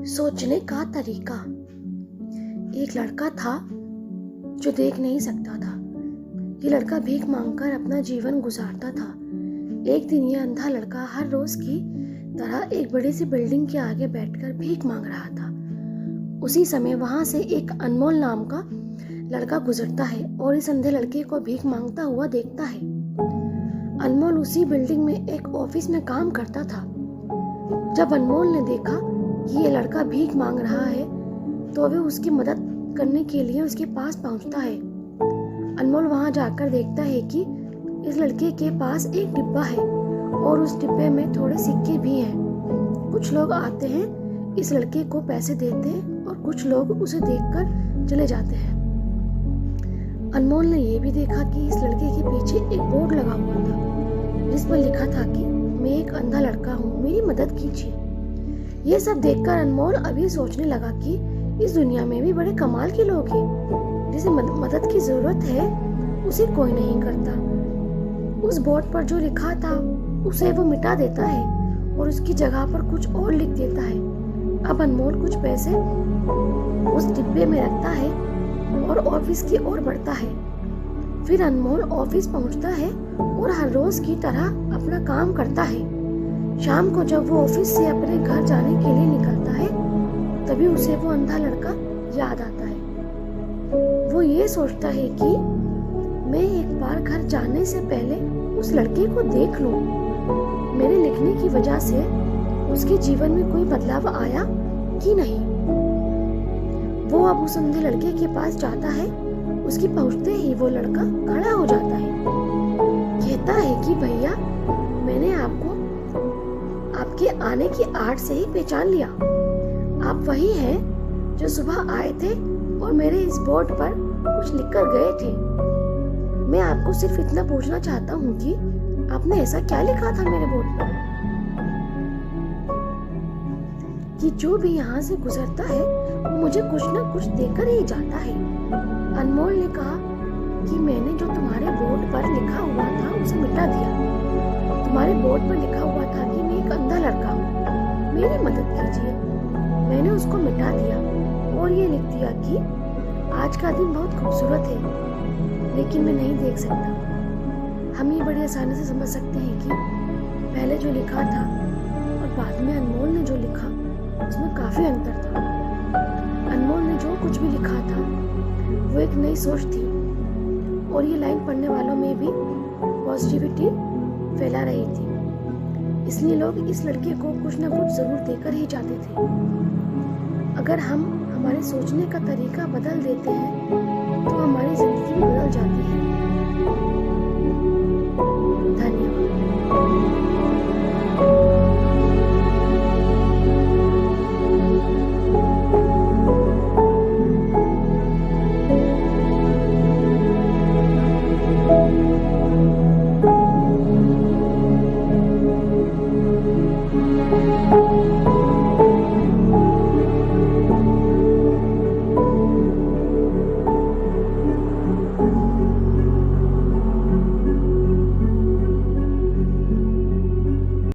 सोचने का तरीका। एक लड़का था जो देख नहीं सकता था। ये लड़का भीख मांगकर अपना जीवन गुजारता था। एक दिन ये अंधा लड़का हर रोज की तरह एक बड़ी सी बिल्डिंग के आगे बैठकर भीख मांग रहा था। उसी समय वहां से एक अनमोल नाम का लड़का गुजरता है और इस अंधे लड़के को भीख मांगता हुआ देखता है। अनमोल उसी बिल्डिंग में एक ऑफिस में काम करता था। जब अनमोल ने देखा कि ये लड़का भीख मांग रहा है तो वह उसकी मदद करने के लिए उसके पास पहुंचता है। अनमोल वहां जाकर देखता है कि इस लड़के के पास एक डिब्बा है और उस डिब्बे में थोड़े सिक्के भी हैं। कुछ लोग आते हैं, इस लड़के को पैसे देते हैं और कुछ लोग उसे देखकर चले जाते हैं। अनमोल ने यह भी देखा कि इस लड़के के पीछे एक बोर्ड लगा हुआ था जिस पर लिखा था कि मैं एक अंधा लड़का हूँ, मेरी मदद कीजिए। ये सब देखकर अनमोल अभी सोचने लगा कि इस दुनिया में भी बड़े कमाल के लोग हैं। जिसे मदद की जरूरत है उसे कोई नहीं करता। उस बोर्ड पर जो लिखा था उसे वो मिटा देता है और उसकी जगह पर कुछ और लिख देता है। अब अनमोल कुछ पैसे उस डिब्बे में रखता है और ऑफिस की ओर बढ़ता है। फिर अनमोल ऑफिस पहुंचता है और हर रोज की तरह अपना काम करता है। शाम को जब वो ऑफिस से अपने घर जाने के लिए निकलता है तभी उसे वो अंधा लड़का याद आता है। वो ये सोचता है कि मैं एक बार घर जाने से पहले उस लड़के को देख लूं। मेरे लिखने की वजह से उसके जीवन में कोई बदलाव आया कि नहीं। वो अब उस अंधे लड़के के पास जाता है। उसके पहुंचते ही वो लड़का खड़ा हो जाता है। कहता है कि भैया, मैंने आपको आपके आने की आड़ से ही पहचान लिया। आप वही हैं जो सुबह आए थे और मेरे इस बोर्ड पर कुछ लिखकर गए थे। मैं आपको सिर्फ इतना पूछना चाहता हूँ कि आपने ऐसा क्या लिखा था मेरे बोर्ड पर कि जो भी यहाँ से गुजरता है वो मुझे कुछ ना कुछ देकर ही जाता है। अनमोल ने कहा कि मैंने जो तुम्हारे बोर्ड पर लिखा हुआ था उसे मिटा दिया। तुम्हारे बोर्ड पर लिखा हुआ था कि मैं एक अंधा लड़का हूँ, मेरी मदद कीजिए। मैंने उसको मिटा दिया और ये लिख दिया कि आज का दिन बहुत खूबसूरत है लेकिन मैं नहीं देख सकता। हम ये बड़ी आसानी से समझ सकते हैं कि पहले जो लिखा था और बाद में अनमोल ने जो लिखा उसमें काफी अंतर था। अनमोल ने जो कुछ भी लिखा था वो एक नई सोच थी और ये लाइन पढ़ने वालों में भी पॉजिटिविटी फैला रही थी। इसलिए लोग इस लड़के को कुछ ना कुछ जरूर देकर ही जाते थे। अगर हम हमारे सोचने का तरीका बदल देते हैं तो हमारी जिंदगी भी बदल जाती है।